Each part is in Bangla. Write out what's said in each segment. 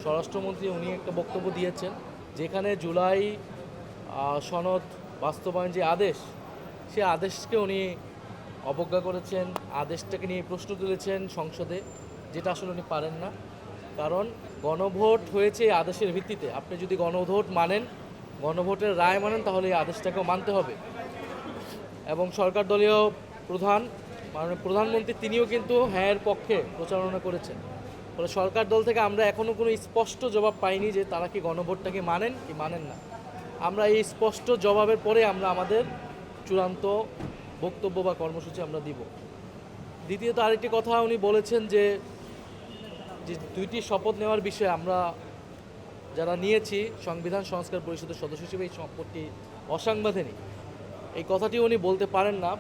স্বরাষ্ট্রমন্ত্রী উনি একটা বক্তব্য দিয়েছেন যেখানে জুলাই সনদ বাস্তবায়ন যে আদেশ, সে আদেশকে উনি অবজ্ঞা করেছেন, আদেশটাকে নিয়ে প্রশ্ন তুলেছেন সংসদে, যেটা আসলে উনি পারেন না। কারণ গণভোট হয়েছে এই আদেশের ভিত্তিতে। আপনি যদি গণভোট মানেন, গণভোটের রায় মানেন, তাহলে এই আদেশটাকেও মানতে হবে। এবং সরকার দলীয় প্রধান মাননীয় প্রধানমন্ত্রী তিনিও কিন্তু হ্যাঁ এর পক্ষে প্রচারণা করেছেন। ফলে সরকার দল থেকে আমরা এখনও কোনো স্পষ্ট জবাব পাইনি যে তারা কি গণভোটটাকে মানেন কি মানেন না। আমরা এই স্পষ্ট জবাবের পরে আমরা আমাদের চূড়ান্ত বক্তব্য বা কর্মসূচি আমরা দিব। দ্বিতীয়ত আরেকটি কথা উনি বলেছেন যে দুইটি শপথ নেওয়ার বিষয়ে আমরা যারা নিয়েছি সংবিধান সংস্কার পরিষদের সদস্য হিসেবে এই শপথটি অসাংবিধানিক। এই কথাটি উনি বলতে পারেন না।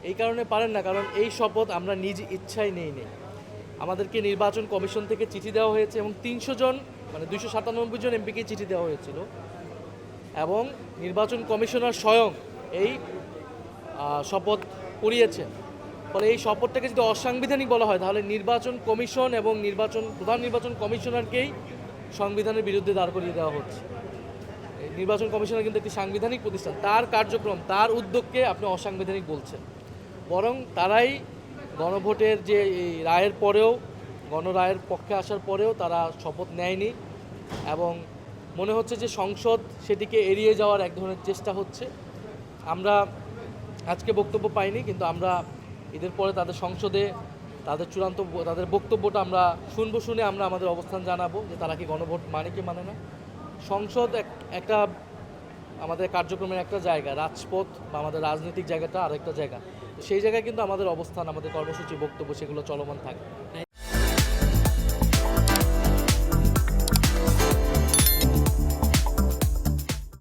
এই কারণে পারেন না কারণ এই শপথ আমরা নিজ ইচ্ছায় নেই। আমাদেরকে নির্বাচন কমিশন থেকে চিঠি দেওয়া হয়েছে এবং 300 জন মানে 297 জন এমপিকে চিঠি দেওয়া হয়েছিল এবং নির্বাচন কমিশনার স্বয়ং এই শপথ করিয়েছেন। ফলে এই শপথটাকে যদি অসাংবিধানিক বলা হয় তাহলে নির্বাচন কমিশন এবং প্রধান নির্বাচন কমিশনারকেই সংবিধানের বিরুদ্ধে দাঁড় করিয়ে দেওয়া হচ্ছে। নির্বাচন কমিশনার কিন্তু একটি সাংবিধানিক প্রতিষ্ঠান, তার কার্যক্রম তার উদ্যোগকে আপনি অসাংবিধানিক বলছেন। বরং তারাই গণভোটের যে এই রায়ের পরেও, গণরায়ের পক্ষে আসার পরেও তারা শপথ নেয়নি এবং মনে হচ্ছে যে সংসদ সেটিকে এড়িয়ে যাওয়ার এক ধরনের চেষ্টা হচ্ছে। আমরা আজকে বক্তব্য পাইনি, কিন্তু আমরা ঈদের পরে তাদের সংসদে তাদের বক্তব্যটা আমরা শুনে আমরা আমাদের অবস্থান জানাবো যে তারা কি গণভোট মানে কি মানে না। সংসদ একটা আমাদের কার্যক্রমের একটা জায়গা, রাজপথ বা আমাদের রাজনৈতিক জায়গাটা আরেকটা জায়গা। তো সেই জায়গায় কিন্তু আমাদের অবস্থান, আমাদের কর্মসূচি, বক্তব্য সেগুলো চলমান থাকে।